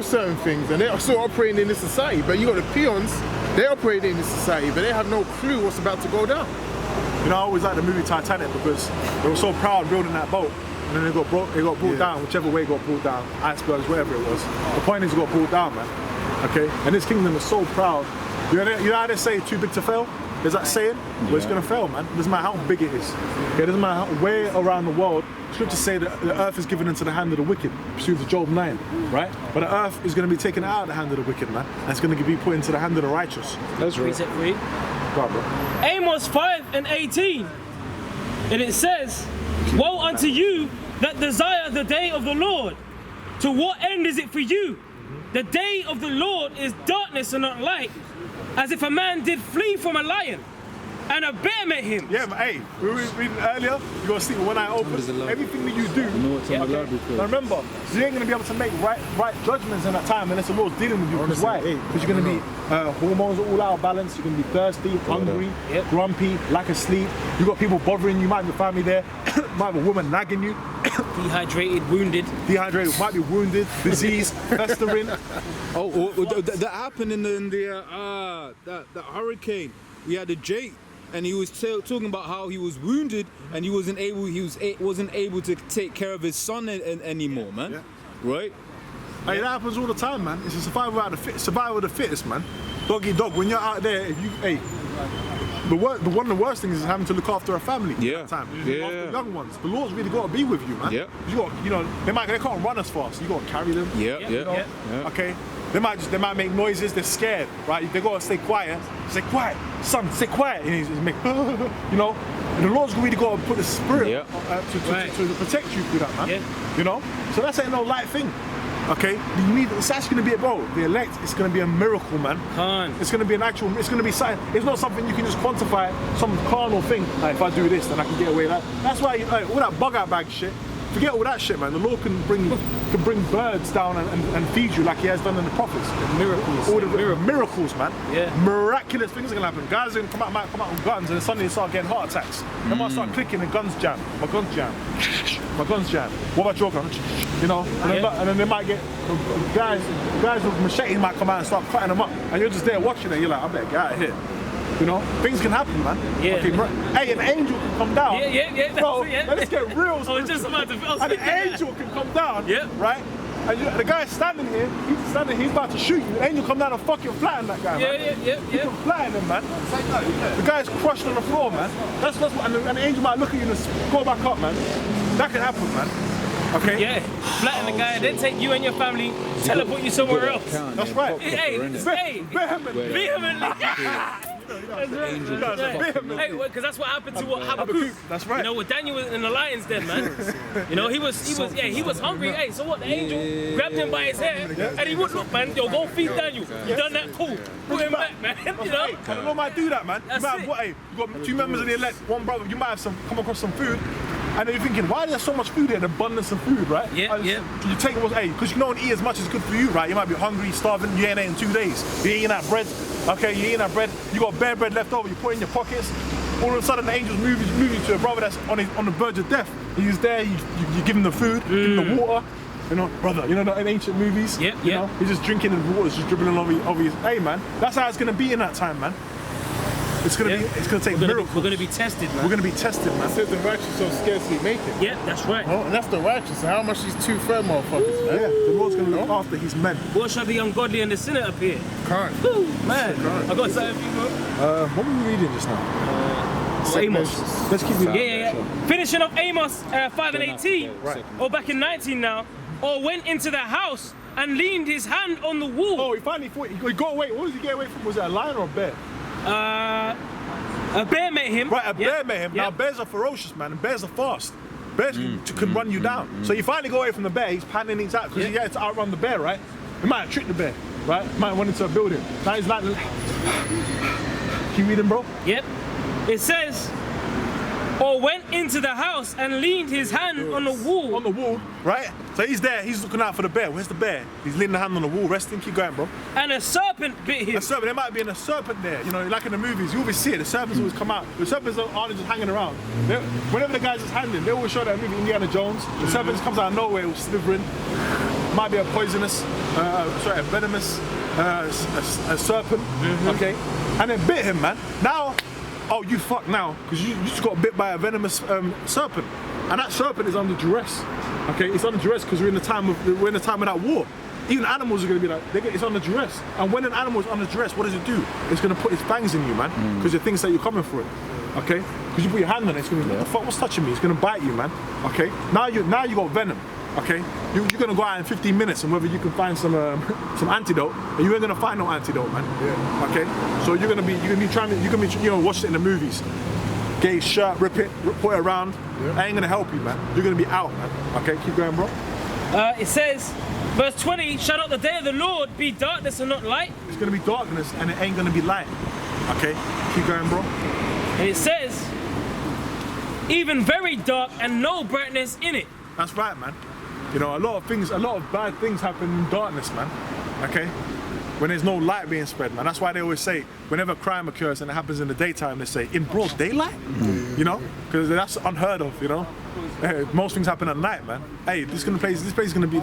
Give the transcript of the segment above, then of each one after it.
certain things and they're still operating in this society, but you got the peons, they operate in this society, but they have no clue what's about to go down. You know, I always like the movie Titanic because they were so proud building that boat, and then it got brought down, whichever way it got brought down, icebergs, whatever it was. The point is it got brought down, man. Okay? And this kingdom is so proud. You know how they say too big to fail? There's that saying? Well, it's gonna fail, man. Doesn't matter how big it is. Okay? Doesn't matter where around the world. Scriptures say that the earth is given into the hand of the wicked, pursuant to Job 9, right? But the earth is going to be taken out of the hand of the wicked, man. And it's going to be put into the hand of the righteous. That's right. Read. Go on, bro. Amos 5:18, and it says, "Woe unto you that desire the day of the Lord. To what end is it for you? The day of the Lord is darkness and not light, as if a man did flee from a lion, and a bear met him." Yeah, but hey, we were reading earlier, you got to see one eye open. Everything that you do, now remember, you ain't going to be able to make right judgments in that time unless the Lord's dealing with you. Because why? Because you're going to be hormones all out of balance, you're going to be thirsty, hungry, grumpy, lack of sleep. You got people bothering you, might have your family there, might have a woman nagging you. Dehydrated, wounded. Dehydrated, might be wounded, disease, festering. That happened in that hurricane. We had a Jake, and he was talking about how he was wounded and he wasn't able to take care of his son anymore, man. Yeah. Right? Hey, that happens all the time, man. It's a survival of the fittest, man. Dog eat dog. When you're out there, one of the worst things is having to look after a family at that time. You look after young ones. The Lord's really got to be with you, man. Yeah. You got, they can't run as fast. You got to carry them. Yeah. Okay. They might make noises. They're scared, right? They got to stay quiet. Stay quiet, son. Stay quiet. And he's make, you know. And the Lord's really got to put the spirit to protect you through that, man. Yeah. You know. So that's ain't no light thing. Okay, it's actually going to be the elect, it's going to be a miracle, man. It's going to be it's going to be something, it's not something you can just quantify, some carnal thing, like if I do this, then I can get away with that. That's why, all that bug out bag shit, forget all that shit, man. The Lord can bring birds down and feed you like he has done in the prophets. Miracles. All the miracles, man. Yeah. Miraculous things are going to happen. Guys are going to might come out with guns and then suddenly they start getting heart attacks. They might start clicking and guns jam. My guns jam. What about your gun? You know, and then they might get guys with machetes might come out and start cutting them up, and you're just there watching it. You're like, I better get out of here. You know, things can happen, man. Yeah. Okay, hey, an angel can come down. Yeah. Bro, let's get real. I was just about to. An angel can come down. Yeah. Right. And the guy's standing here. He's about to shoot you. The angel come down and fucking flatten that guy, man. Yeah. You can flatten him, man. The guy's crushed on the floor, man. That's what, and the angel might look at you and go back up, man. That can happen, man. Okay? Yeah, flatten the guy, then take you and your family, teleport you somewhere else. That's right. Vehemently. Vehemently. Because that's what happened to Habakkuk. That's right. You know, with Daniel in the lion's den, man. You know, he was hungry. Hey, so what? The angel grabbed him by his hair, and he would look, man. Yo, go feed Daniel. You done that, cool. Put him back, man. You know. The Lord might do that, man. You might have, you got two members of the elect, one brother. You might have come across some food. And then you're thinking, why is there so much food here? An abundance of food, right? Yeah. You take what's, because you can only eat as much as good for you, right? You might be hungry, starving, you ain't eating 2 days. You're eating that bread, okay? You're eating that bread, you got bare bread left over, you put it in your pockets. All of a sudden, the angel's moving to a brother that's on the verge of death. He's there, you give him the food, give him the water. You know, brother, you know the ancient movies? You know, he's just drinking and the water's just dribbling over his, hey man, that's how it's gonna be in that time, man. It's gonna take miracles. We're gonna be tested, man. We're gonna be tested, man. It says the righteous shall scarcely make it. Yeah, that's right. Oh, and that's the righteous. How much these two fair motherfuckers, man? Yeah, the Lord's gonna look after his men. What shall the ungodly and the sinner appear? Can't. Woo, man. I got something for you, bro. What were we reading just now? Amos. Let's keep reading. Yeah. Finishing off Amos 5:18. Right. Or back in 19 now. Or went into the house and leaned his hand on the wall. Oh, he finally thought he got away. What did he get away from? Was it a lion or a bear? A bear met him. Right, a bear met him. Yeah. Now bears are ferocious, man, and bears are fast. Bears can run you down. So he finally got away from the bear. He's panning things out because he had to outrun the bear, right? He might have tricked the bear, right? He might have went into a building. Now he's like, can you read him, bro? Yep. It says, or went into the house and leaned his hand on the wall. On the wall, right? So he's there, he's looking out for the bear. Where's the bear? He's leaning the hand on the wall, resting. Keep going, bro. And a serpent bit him. A serpent, there might be a serpent there. You know, like in the movies, you always see it. The serpents always come out. The serpents aren't just hanging around. Whenever the guy's just hanging, they always show that movie Indiana Jones. The serpent just comes out of nowhere, slithering. might be a poisonous, a venomous a serpent, okay? And it bit him, man. Now, oh, you fuck now, because you just got bit by a venomous serpent. And that serpent is under duress, okay? It's under duress because we're in the time of that war. Even animals are going to be like, it's under duress. And when an animal is under duress, what does it do? It's going to put its fangs in you, man, because it thinks that you're coming for it, okay? Because you put your hand on it, it's going to be, what the fuck, what's touching me? It's going to bite you, man, okay? Now you got venom, okay? You're going to go out in 15 minutes and whether you can find some antidote, and you ain't going to find no antidote, man, okay? So you're going to be watching it in the movies. Get his shirt, rip it around. That ain't gonna help you, man. You're gonna be out, man. Okay, keep going, bro. It says, verse 20, shall not the day of the Lord be darkness and not light? It's gonna be darkness and it ain't gonna be light. Okay, keep going, bro. And it says, even very dark and no brightness in it. That's right, man. You know, a lot of bad things happen in darkness, man. Okay? When there's no light being spread, man. That's why they always say, whenever crime occurs and it happens in the daytime, they say, in broad daylight? You know? Because that's unheard of, you know? Most things happen at night, man. Hey, the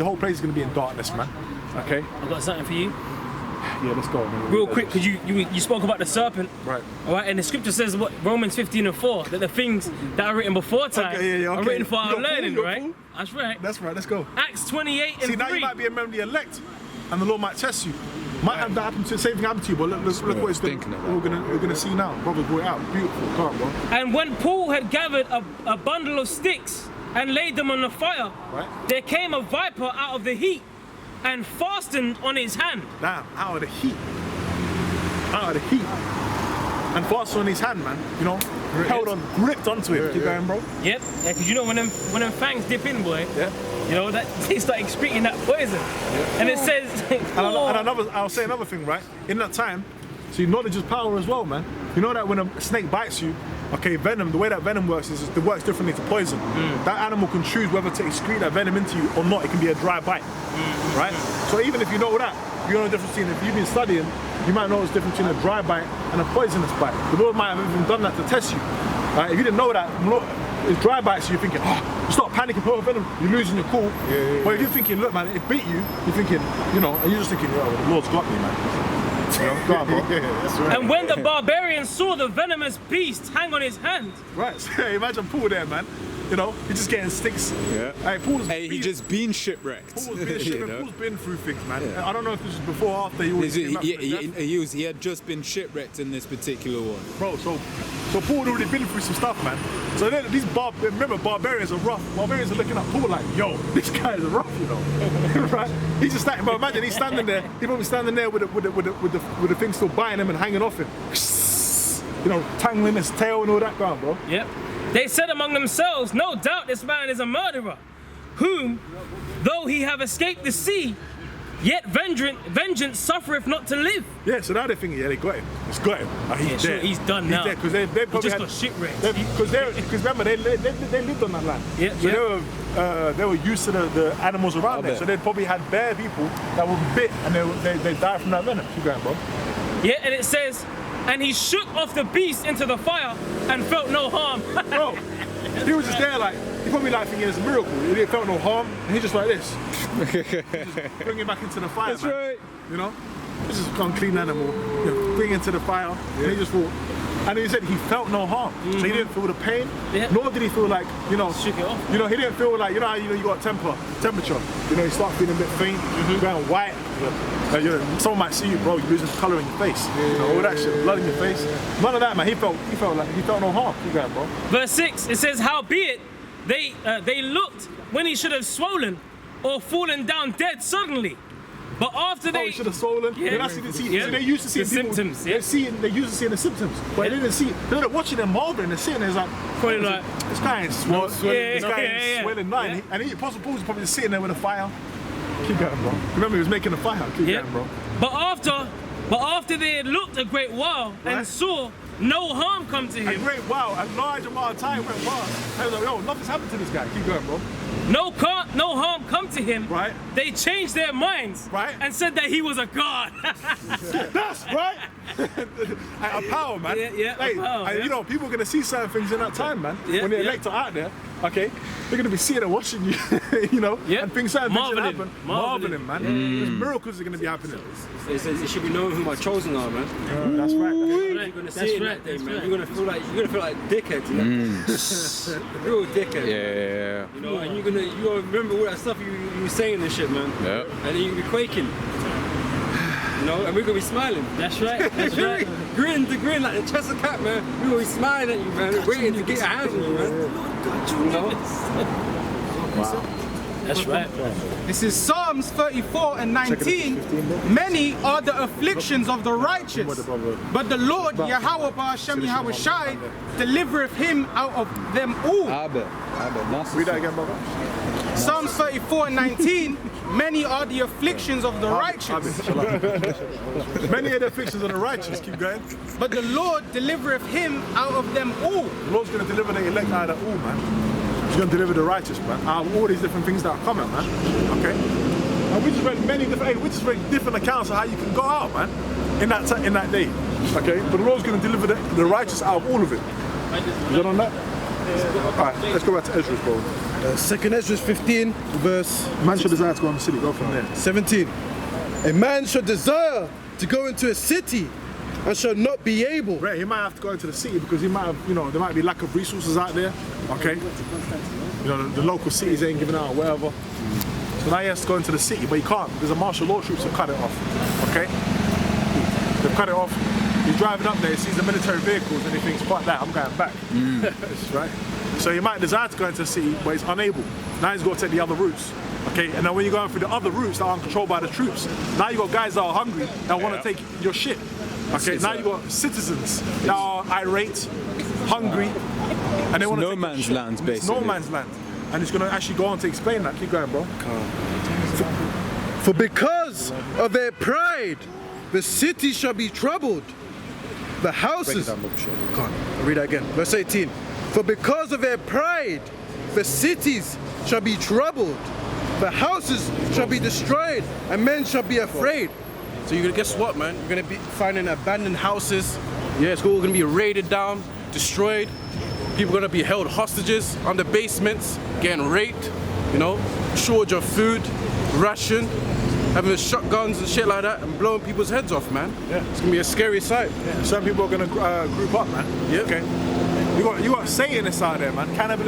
whole place is gonna be in darkness, man. Okay? I've got something for you. Yeah, let's go, man. Real quick, because you spoke about the serpent. Right. All right, and the scripture says, what, Romans 15:4, that the things that are written before time are written for our learning, right? That's right. That's right, let's go. Acts 28 and 3. See, now you might be a member of the elect, and the Lord might test you. Might have that happen to same thing happen to you, but look what it's we're gonna see now. Brother, go out. Beautiful. Come on, bro. And when Paul had gathered a bundle of sticks and laid them on the fire, there came a viper out of the heat and fastened on his hand. Damn, out of the heat. Out of the heat. And fastened on his hand, man. You know, gripped onto it. Keep going, bro. Yep. Yeah, because you know when them fangs dip in, boy. Yeah. You know that they start excreting that poison. Yeah. And it says. I'll say another thing, right? In that time, see, knowledge is power as well, man. You know that when a snake bites you, okay, venom. The way that venom works is it works differently to poison. That animal can choose whether to excrete that venom into you or not. It can be a dry bite, right? So even if you know that, you know the difference between, if you've been studying, you might know the difference between a dry bite and a poisonous bite. The Lord might have even done that to test you. Right? If you didn't know that, it's dry bites, so you're thinking, oh, you start panicking, oh, venom, you're losing your cool. But if you're thinking, look, man, it bit you, you're thinking, you know, and you're just thinking, yo, the Lord's got me, man. You know, go on, bro. That's right. And when the barbarian saw the venomous beast hang on his hand. Right, so imagine Paul there, man. You know, he's just getting sticks. Yeah. He just been shipwrecked. Paul's been shipwrecked. Paul's been through things, man. Yeah. I don't know if this is before or after he had just been shipwrecked in this particular one. Bro, so Paul had already been through some stuff, man. So then remember, barbarians are rough. Barbarians are looking at Paul like, yo, this guy is rough, you know. Right? He's just standing, but imagine he's standing there, he's probably standing there with the thing still biting him and hanging off him. You know, tangling his tail and all that going, bro. Yep. They said among themselves, no doubt this man is a murderer, whom, though he have escaped the sea, yet vengeance suffereth not to live. Yeah, so now they're thinking, yeah, they got him. It's got him. He's dead. Sure, he's done now. He's dead, because they probably just got shipwrecked. Because remember, they lived on that land. Yeah, so they were used to the animals around there. So they probably had bare people that were bit and they died from that venom. Keep going, bro. Yeah, and it says, and he shook off the beast into the fire and felt no harm. Bro, he was just there like, he probably like thinking it's a miracle. He didn't felt no harm, and he's just like this. Just bring him back into the fire, That's man. right. You know? This is an unclean animal. You know, bring it into the fire, and he just thought, and he said he felt no harm. So he didn't feel the pain, nor did he feel like, you know, shook it off. You know, he didn't feel like, you know how you got temperature. You know, you start feeling a bit faint, going white. You know, someone might see you, bro, you're losing colour in your face. You know, all that shit, blood in your face. None of that, man. He felt no harm. Keep going, bro. Verse 6, it says, howbeit they looked when he should have swollen or fallen down dead suddenly. But after they should have swollen. Yeah. So they used to see the symptoms. Yeah. They used to see the symptoms, but they didn't see. They're watching them moldering. They're sitting there, it's like, probably like this guy ain't swollen. This guy ain't swelling nothing. Yeah. And Apostle Paul's probably just sitting there with a fire. Keep going, bro. Remember, he was making a fire. Keep going, bro. But after they had looked a great while and saw no harm come to him. A great while, a large amount of time went past. I was like, yo, nothing's happened to this guy. Keep going, bro. No harm come to him. Right. They changed their minds. Right. And said that he was a god. That's right. A power, man. Yeah, hey, a power. You know, people are gonna see certain things in that time, man. Yeah, when the elect are out there, okay, they're gonna be seeing and watching you, you know, Yep. and things happen, Marveling. marveling, man. There's miracles are gonna be happening. It says it should be known who my chosen are, man. That's right. You're gonna see it that day, man. You're gonna feel like dickheads, you know? Real dickheads. Yeah. You know, and you're gonna remember all that stuff you were saying and shit, man. Yep. And then you're gonna be quaking. You know, and we're gonna be smiling. That's right. That's right. Grin to grin like the Chester Cat, man. We're gonna be smiling at you, man. Waiting to get our hands on you, man. You know? That's right. This is Psalms 34 and 19. Many are the afflictions of the righteous, but the Lord, Yahweh Ba'ashem Yahweh Shai, delivereth him out of them all. Read that again, brother. Psalms 34 and 19. Many are the afflictions of the righteous, Many of the afflictions of the righteous, keep going. but the Lord delivereth him out of them all. The Lord's gonna deliver the elect out of all, man. He's gonna deliver the righteous, man, out of all these different things that are coming, man. Okay? And we just read different accounts of how you can go out, man, in that day. Okay? But the Lord's gonna deliver the righteous out of all of it. Is that on that? Alright, let's go back to Ezra's, bro. 2nd Ezra 15, verse Man should desire to go on the city, go from there. 17. A man should desire to go into a city and shall not be able. Right, he might have to go into the city because he might have, you know, there might be lack of resources out there. Okay? You know, the local cities ain't giving out or whatever. So now he has to go into the city, but he can't. There's a martial law troops that cut it off. Okay? They've cut it off. He's driving up there, he sees the military vehicles and he thinks, fuck that, I'm going back. Right? So he might desire to go into the city, but he's unable. Now he's got to take the other routes. Okay, and then when you're going through the other routes that aren't controlled by the troops, now you got guys that are hungry that want to take your shit. Okay, now you got citizens that are irate, hungry, and they want to no take man's your shit. land, It's basically. no man's land. And he's going to actually go on to explain that. Keep going, bro. For because of their pride, the city shall be troubled. The houses. Can't. I'll read that again. Verse 18. For because of their pride, the cities shall be troubled. The houses shall be destroyed, and men shall be afraid. So you're gonna guess what, man? You're gonna be finding abandoned houses. Yeah, it's all gonna be raided down, destroyed. People gonna be held hostages under basements, getting raped. You know, shortage of food, ration, having shotguns and shit like that, and blowing people's heads off, man. Yeah. It's gonna be a scary sight. Some people are going to group up, man. Yeah. Okay. You got Satanists out there, man. Cannibals.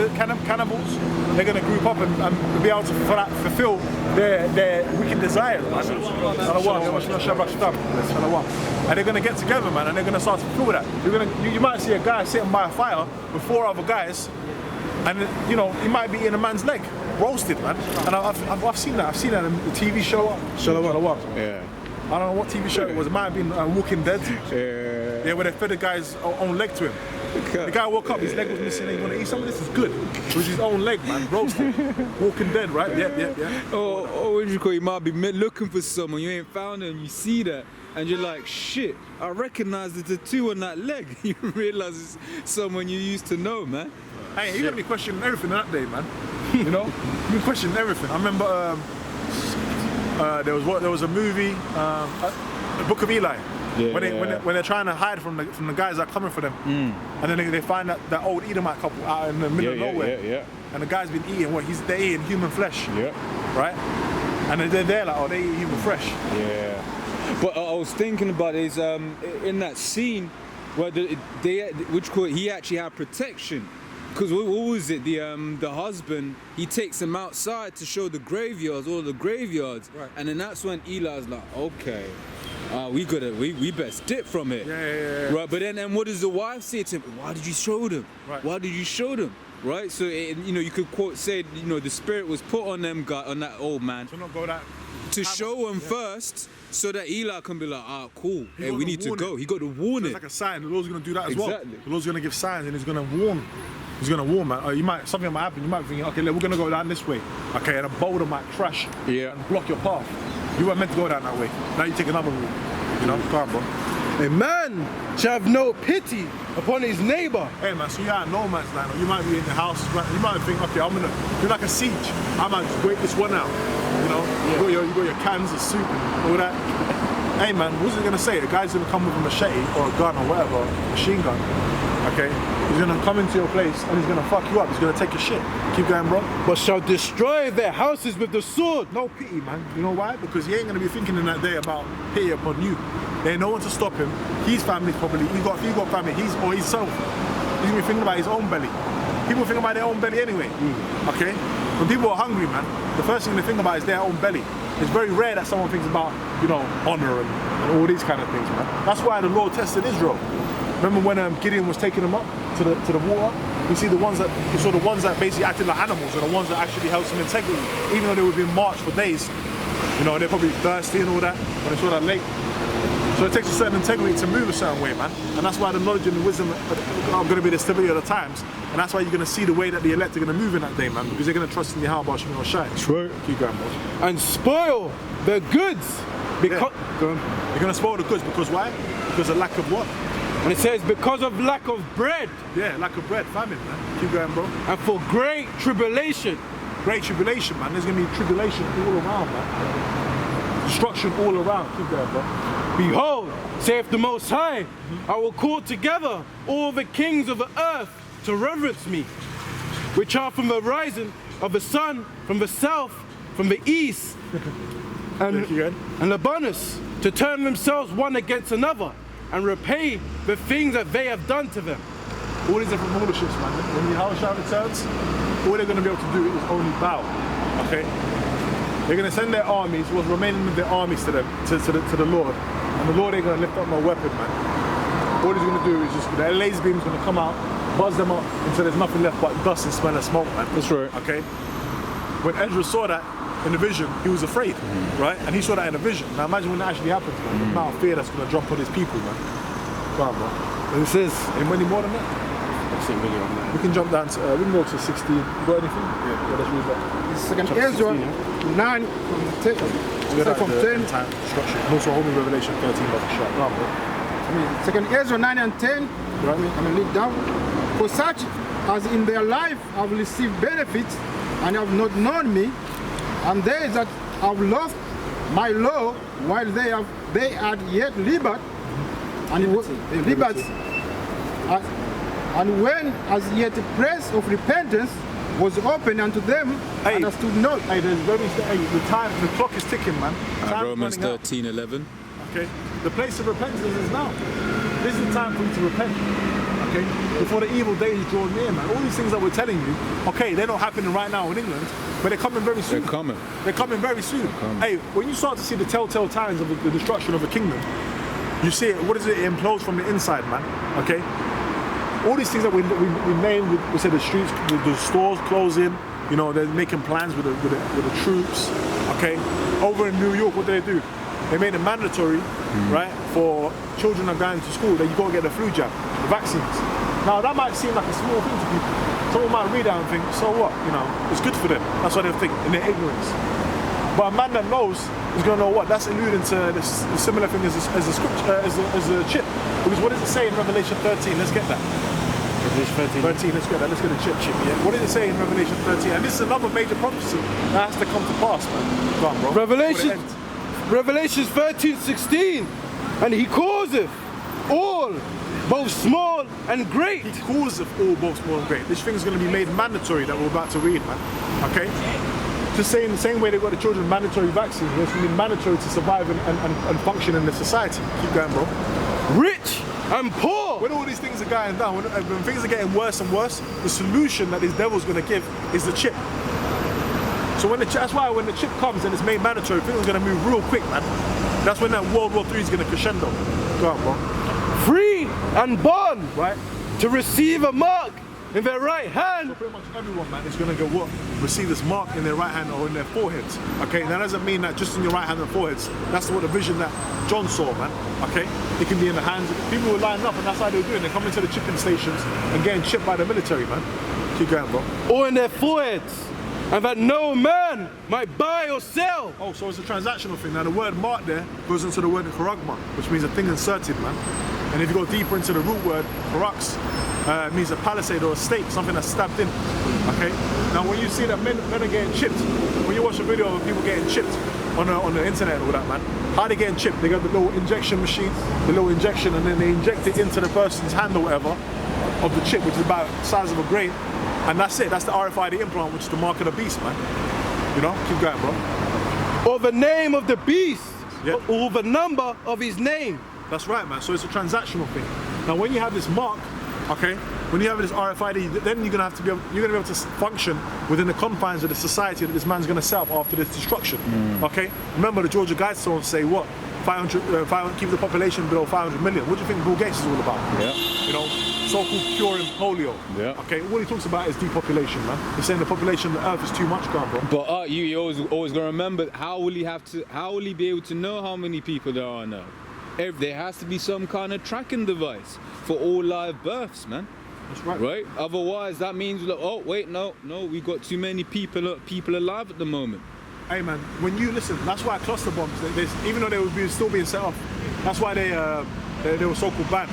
They're going to group up and be able to fulfill their wicked desires, man. And they're going to get together, man, and they're going to start to fulfill that. You might see a guy sitting by a fire with 4 other guys, and you know he might be eating a man's leg, roasted, man. And I've seen that. I've seen that in the TV show. Shalom. Yeah. I don't know what TV show it was. It might have been Walking Dead. Yeah. Yeah, where they fed the guy's own leg to him. The guy woke up, his leg was missing, and he wanted to eat some of this. Is good. It was his own leg, man, roasted. Walking Dead, right? Yeah. Oh, what do you call it? You might be looking for someone, you ain't found them, you see that, and you're like, shit, I recognize the tattoo on that leg. You realize it's someone you used to know, man. Hey, you're gonna be questioning everything that day, man. You know? You're questioning everything. I remember there was a movie, The Book of Eli. When they're trying to hide from the guys that are coming for them, and then they find that old Edomite couple out in the middle of nowhere, and the guy's been eating they're eating human flesh, right? And they're there like, oh, they eat human flesh. Yeah. But I was thinking about is in that scene where he actually had protection. Because what was it? The husband, he takes him outside to show the graveyards, all the graveyards, Right. and then that's when Eli's like, okay, we best dip from it. Yeah. Right, but then what does the wife say to him? Why did you show them? Right. Why did you show them? Right, so you could say the spirit was put on them on that old man So not go that. to show him first, so that Eli can be like, cool, hey, got we the need to warning. go. He got the It's warning. like a sign. The Lord's gonna do that as well. Exactly. The Lord's gonna give signs and He's gonna warn. He's gonna warn, man. Something might happen. You might think, okay, we're gonna go down this way. Okay, and a boulder might crash and block your path. You weren't meant to go down that way. Now you take another route. You know, come on, bro. A man shall have no pity upon his neighbor. Hey, man. So you're at no man's land, or you might be in the house. Right? You might think, okay, I'm gonna do like a siege. I might just wait this one out. You know, you got your cans of soup and all that. Hey, man, what's it gonna say? The guy's gonna come with a machete or a gun or whatever, machine gun. Okay, He's gonna come into your place and he's gonna fuck you up. He's gonna take your shit. Keep going, bro. but shall destroy their houses with the sword. No pity, man. You know why? Because he ain't gonna be thinking in that day about pity upon you. There ain't no one to stop him. His family's probably, he got family, or himself. He's gonna be thinking about his own belly. People think about their own belly anyway. Okay? When people are hungry, man, the first thing they think about is their own belly. It's very rare that someone thinks about, you know, honor and all these kind of things, man. That's why the Lord tested Israel. Remember when Gideon was taking them up to the water? You see you saw the ones that basically acted like animals, and the ones that actually held some integrity, even though they were being marched for days. You know, they're probably thirsty and all that when they saw that lake. So it takes a certain integrity to move a certain way, man. And that's why the knowledge and the wisdom are going to be the stability of the times. And that's why you're going to see the way that the elect are going to move in that day, man, because they're going to trust in Yahweh Shem Shai. That's right. Keep going, boss. And spoil the goods. Because You're going to spoil the goods because why? Because of lack of what? and it says because of lack of bread Yeah, lack of bread, famine, man. Keep going, bro. and for great tribulation. Great tribulation, man. There's going to be tribulation all around, man. Destruction all around. Keep going, bro. Behold, saith the Most High, I will call together all the kings of the earth to reverence me, which are from the rising of the sun, from the south, from the east, and Lebanus, to turn themselves one against another, and repay the things that they have done to them. All these different rulerships, man. When Yahushua returns, all they're going to be able to do is only bow. Okay? They're going to send their armies, what's remaining of their armies to them, to the Lord. And the Lord ain't going to lift up no weapon, man. All he's going to do is just, the laser beam's going to come out, buzz them up until there's nothing left but dust and smell of smoke, man. That's right. Okay? When Ezra saw that in the vision, he was afraid, right? And he saw that in a vision. Now imagine when that actually happens, man. The amount of fear that's going to drop on his people, man. Come on, bro. And it says, Any more than that? We can jump down to, we can go to 16. You got anything? Yeah, let's read that. Second Chapter Ezra 16, 9 from 10. Time, destruction. And also hold me Revelation 13 by the shot. Go on, bro. Second Ezra 9 and 10. Right? I mean, lead down. For such as in their life have received benefits and have not known me, and they that have lost my law while they had yet liberty, and when as yet the press of repentance was open unto them, understood not. Hey, the clock is ticking, man. Time's Romans running out. 13:11. Okay? The place of repentance is now. This is the time for you to repent. Okay? Before the evil days draw near, man. All these things that we're telling you, okay, they're not happening right now in England, but they're coming very soon. They're coming. They're coming very soon. Hey, when you start to see the telltale signs of the destruction of a kingdom, you see it, what is it? It implodes from the inside, man. Okay? All these things that we name, we say the streets, the stores closing, you know, they're making plans with the troops, okay? Over in New York, what do? They made it mandatory, right, for children that are going to school that you got to get the flu jab, the vaccines. Now, that might seem like a small thing to people. Someone might read that and think, so what? You know, it's good for them. That's what they think, in their ignorance. But a man that knows is going to know what? That's alluding to the similar thing as a scripture, as a chip. Because what does it say in Revelation 13? Let's get that. Revelation 13, let's get that. Let's get a chip, yeah. What does it say in Revelation 13? And this is another major prophecy that has to come to pass, man. Go on, bro. Revelation 13:16, and he causeth all, both small and great. He causeth all, both small and great. This thing is going to be made mandatory that we're about to read, man. Okay? Just saying the same way they got the children mandatory vaccines, it's going to be mandatory to survive and function in the society. Keep going, bro. Rich and poor. When all these things are going down, when things are getting worse and worse, the solution that this devil's going to give is the chip. So that's why when the chip comes and it's made mandatory, things are going to move real quick, man. That's when that World War III is going to crescendo. Go on, bro. Free and bond, Right? to receive a mark in their right hand. So pretty much everyone, man, is going to go what? Receive this mark in their right hand or in their foreheads. Okay, that doesn't mean that just in your right hand and foreheads. That's what the vision that John saw, man. Okay, it can be in the hands. People were lining up, and that's how they were doing. They're coming to the chipping stations and getting chipped by the military, man. Keep going, bro. Or in their foreheads, and that no man might buy or sell. Oh, so it's a transactional thing. Now the word mark there goes into the word charagma, which means a thing inserted, man. And if you go deeper into the root word, charax, it means a palisade or a stake, something that's stabbed in. Okay? Now when you see that men are getting chipped, when you watch a video of people getting chipped on the internet and all that, man, how they getting chipped? They got the little injection machine, the little injection, and then they inject it into the person's hand or whatever. of the chip, which is about the size of a grain, and that's it. That's the RFID implant, which is the mark of the beast, man. You know, keep going, bro. Or the name of the beast, Yeah. or the number of his name. That's right, man. So it's a transactional thing. Now, when you have this mark, okay, when you have this RFID, then you're gonna have to be able, you're gonna be able to function within the confines of the society that this man's gonna set up after this destruction. Okay. Remember, the Georgia Guidestones say what? 500, keep the population below 500 million. What do you think Bill Gates is all about? Yeah. You know, so-called curing polio. Yeah. Okay. What he talks about is depopulation, man. He's saying the population of the Earth is too much, bro. But you always gonna remember, how will he be able to know how many people there are now? If there has to be some kind of tracking device for all live births, man. That's right. Right? Otherwise, that means like, oh wait, no, we've got too many people alive at the moment. Hey man, when you listen, that's why cluster bombs, even though they were still being set off, that's why they were so-called banned,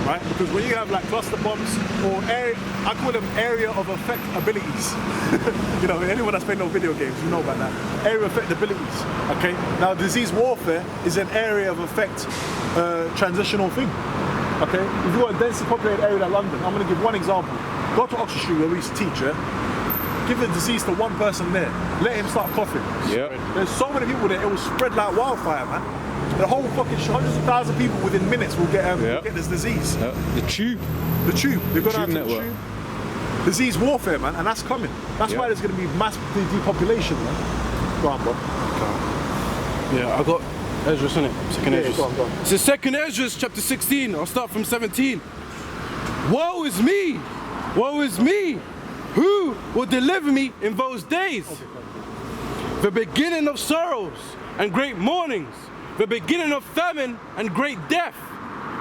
right? Because when you have like cluster bombs or I call them area of effect abilities. You know, anyone that's played no video games, you know about that. Area of effect abilities, okay? Now, disease warfare is an area of effect transitional thing, okay? If you've got a densely populated area like London, I'm gonna give one example. Go to Oxford Street where we used to teach, yeah? Give the disease to one person there. Let him start coughing. Yeah. There's so many people there, it will spread like wildfire, man. The whole fucking hundreds of thousands of people within minutes will get this disease. The tube. The tube. They're going to have the network. tube. Disease warfare, man, and that's coming. That's why there's going to be mass depopulation, man. Go on, bro. Yeah, I got Ezra, isn't it? Second Yeah, Ezra. go on. It's the second Ezra, chapter 16. I'll start from 17. Woe is me! Woe is me! Who will deliver me in those days? The beginning of sorrows and great mournings, the beginning of famine and great death,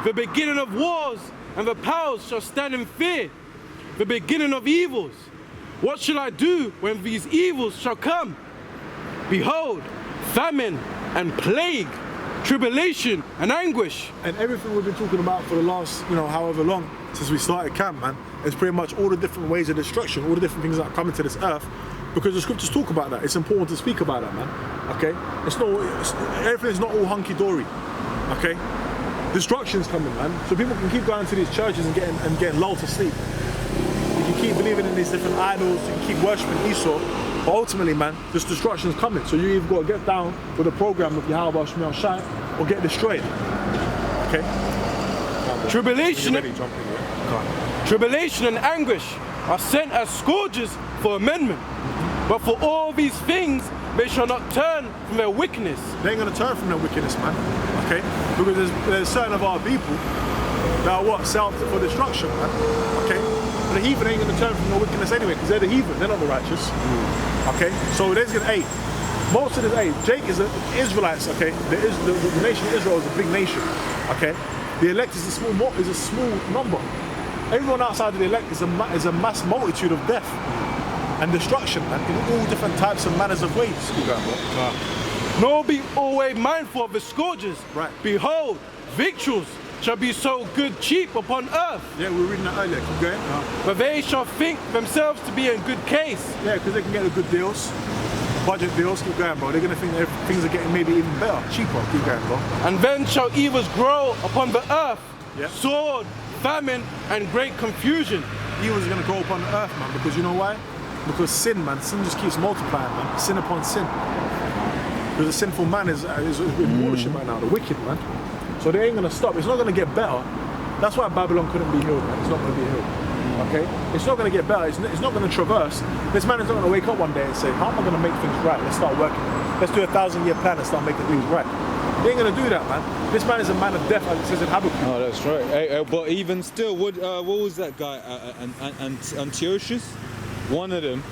the beginning of wars, and the powers shall stand in fear, the beginning of evils. What shall I do when these evils shall come? Behold, famine and plague, tribulation and anguish. And everything we've been talking about for the last, however long since we started camp, man, is pretty much all the different ways of destruction, all the different things that are coming to this earth, because the scriptures talk about that. It's important to speak about that, man. Okay, everything's not all hunky dory. Okay, destruction's coming, man. So people can keep going to these churches and getting lulled to sleep. You can keep believing in these different idols. You can keep worshiping Esau. But ultimately, man, this destruction's coming. So you either got to get down with the program of Yahweh Shemiel Shai or get destroyed. Okay. Tribulation and anguish are sent as scourges for amendment. But for all these things, they shall not turn from their wickedness. They ain't going to turn from their wickedness, man. Okay? Because there's certain of our people that are set up for destruction, man. Okay? But the heathen ain't going to turn from their wickedness anyway, because they're the heathen, they're not the righteous. Okay? So there's going to, most of this, Jake is the Israelites, okay? The nation of Israel is a big nation, okay? The elect is a small number. Everyone outside of the elect is a mass multitude of death and destruction, man, in all different types and manners of ways. Nor be always mindful of the scourges. Right. Behold, victuals shall be so good cheap upon earth. Yeah, we were reading that earlier. Keep going. But they shall think themselves to be in good case. Yeah, because they can get the good deals. Budget deals, keep going, bro. They're going to think that things are getting maybe even better, cheaper. Keep going, bro. And then shall evils grow upon the earth. Yeah. Sword, famine, and great confusion. Evils are going to grow upon the earth, man, because you know why? Because sin just keeps multiplying, man. Sin upon sin. Because the sinful man is in rulership right now, the wicked, man. So they ain't going to stop. It's not going to get better. That's why Babylon couldn't be healed, man. It's not going to be healed. Okay? It's not going to get better. It's not going to traverse. This man is not going to wake up one day and say, how am I going to make things right? Let's start working. Let's do a 1,000-year plan and start making things right. He ain't going to do that, man. This man is a man of death, as it says in Habakkuk. Oh, that's right. But even still, what was that guy? Antiochus? One of them.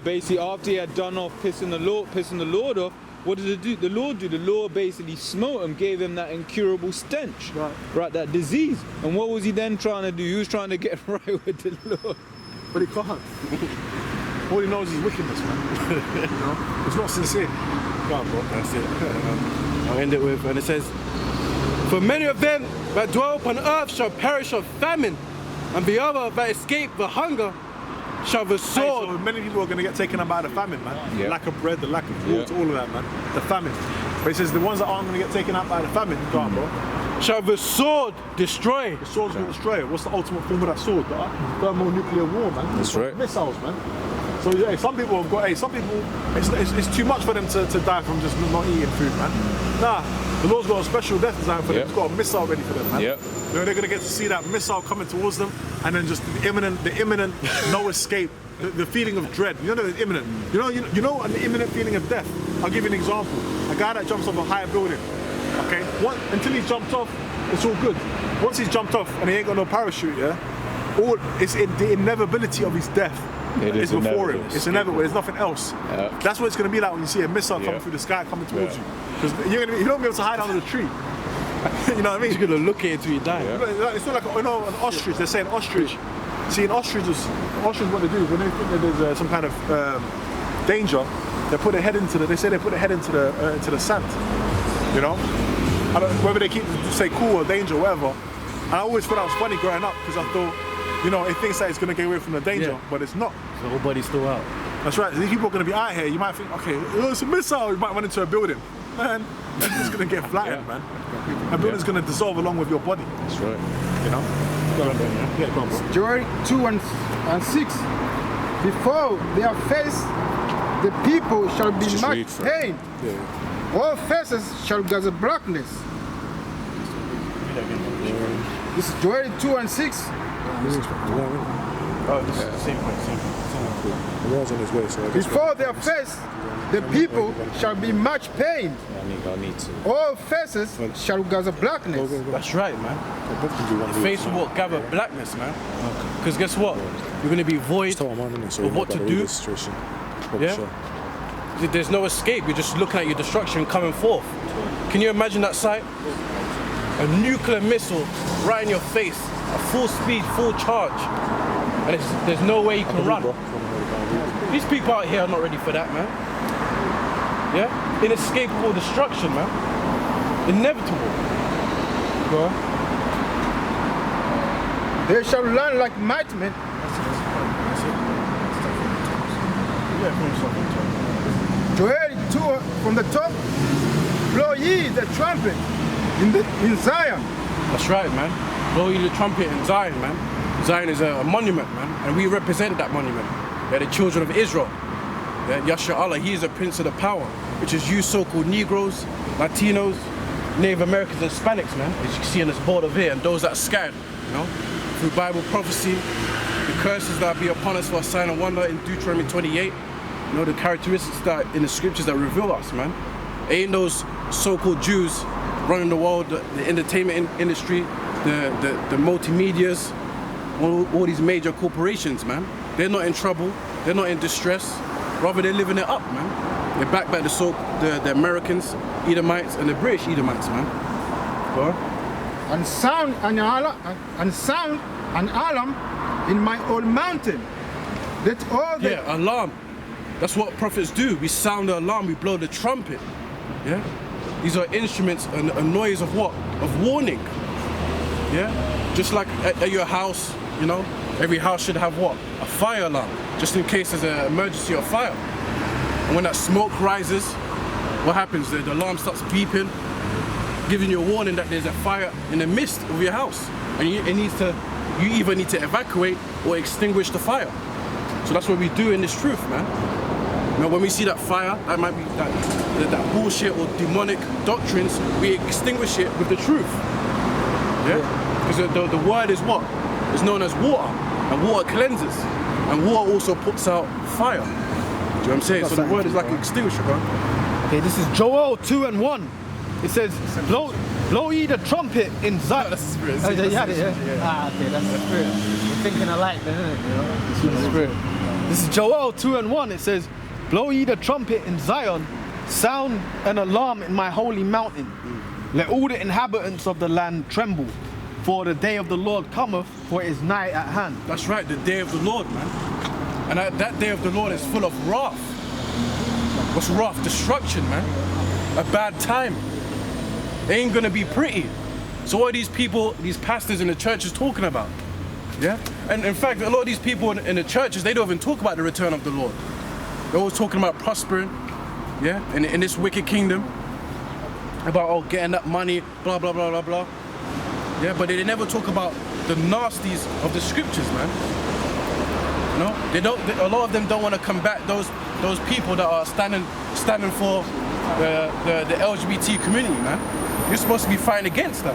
Basically, after he had done off pissing the Lord off, what did the Lord do? The Lord basically smote him, gave him that incurable stench, right, that disease. And what was he then trying to do? He was trying to get right with the Lord. But he can't. All he knows is wickedness, man. It's not sincere. Come on, bro. That's it. I'll end it with, and it says, for many of them that dwell upon earth shall perish of famine, and the other that escape the hunger shall the sword. So many people are going to get taken up by the famine, man. Yeah. The lack of bread, the lack of water, all of that, man. The famine. But he says the ones that aren't going to get taken up by the famine, go on, bro. shall the sword destroy. The sword's going to destroy it. What's the ultimate form of that sword? The thermonuclear war, man. That's right. Missiles, man. So yeah, some people have got, some people, it's too much for them to die from just not eating food, man. Nah, the Lord's got a special death design for them. He's got a missile ready for them, man. Yep. You know, they're gonna get to see that missile coming towards them, and then just the imminent no escape, the feeling of dread. You know, the imminent. You know, an imminent feeling of death. I'll give you an example. A guy that jumps off a higher building, okay? Until he's jumped off, it's all good. Once he's jumped off and he ain't got no parachute, the inevitability of his death. It's before him. It's inevitable. There's nothing else. Yeah. That's what it's going to be like when you see a missile coming through the sky, coming towards you. Because you don't be able to hide under the tree. You know what I mean? You're gonna look at it until you die. Yeah. It's not like an ostrich. They're saying ostrich. See, an ostrich what they do when they think that there's some kind of danger, they put their head into the sand. You know, whether they keep say cool or danger, or whatever. And I always thought that was funny growing up because I thought, you know, it thinks that it's going to get away from the danger, but it's not. So the whole body's still out. That's right. These people are going to be out here. You might think, okay, it's a missile. You might run into a building. Man, it's going to get flattened, man. A building's going to dissolve along with your body. That's right. You know? Go on, Ben. Yeah, go on, bro. Joel 2 and 6. Before their face, the people shall be Just much read from- pain. All faces shall gather blackness. This is Joel 2 and 6. Oh, this is the same point. The war's on his way, so I guess Before their face, the people shall be much pain. I need to. All faces shall gather blackness. That's right, man. The face will gather blackness, man. Because guess what? You're gonna be void of what to do. Yeah? There's no escape. You're just looking at your destruction coming forth. Can you imagine that sight? A nuclear missile right in your face, at full speed, full charge, and there's no way you can run. These people out here are not ready for that, man. Yeah? Inescapable destruction, man. Inevitable. Go on. They shall learn like mighty men. Joel 2 from the top. Blow ye the trumpet in Zion. That's right, man. Blow you the trumpet in Zion, man. Zion is a monument, man, and we represent that monument. They're the children of Israel. Yeah, Yahshua Allah, he is a prince of the power, which is you so-called Negroes, Latinos, Native Americans, and Hispanics, man. As you can see on this board over here, and those that are scattered, you know, through Bible prophecy, the curses that be upon us for a sign and wonder in Deuteronomy 28. You know, the characteristics that in the scriptures that reveal us, man. Ain't those so-called Jews running the world, the entertainment industry, the multimedias, all these major corporations, man. They're not in trouble, they're not in distress, rather they're living it up, man. They're backed by the Americans, Edomites, and the British Edomites, man. Go on. And sound an alarm in my old mountain. That all the Yeah, alarm. That's what prophets do. We sound the alarm, we blow the trumpet. Yeah? These are instruments, a noise of what? Of warning. Yeah? Just like at your house, you know, every house should have what? A fire alarm, just in case there's an emergency or fire. And when that smoke rises, what happens? The alarm starts beeping, giving you a warning that there's a fire in the midst of your house. And you either need to evacuate or extinguish the fire. So that's what we do in this truth, man. You know, when we see that fire, that might be that bullshit or demonic doctrines, we extinguish it with the truth. Yeah? Because the word is what? It's known as water. And water cleanses. And water also puts out fire. Do you know what I'm saying? So the word is like an extinguisher, bro. Okay, this is Joel 2 and 1. It says, blow ye the trumpet in Zion. That's the spirit. Oh, yeah. Ah, okay, that's the spirit. We're thinking alike then, isn't it? You know? This is the spirit. This is Joel 2 and 1. It says, blow ye the trumpet in Zion, sound an alarm in my holy mountain. Let all the inhabitants of the land tremble, for the day of the Lord cometh, for it is nigh at hand. That's right, the day of the Lord, man. And that day of the Lord is full of wrath. What's wrath? Destruction, man. A bad time. It ain't gonna be pretty. So what are these people, these pastors in the churches talking about? Yeah? And in fact, a lot of these people in the churches, they don't even talk about the return of the Lord. They're always talking about prospering, yeah? In this wicked kingdom. About, oh, getting that money, blah, blah, blah, blah, blah. Yeah, but they never talk about the nasties of the scriptures, man. You know, they don't. A lot of them don't want to combat those people that are standing for the LGBT community, man. You're supposed to be fighting against that.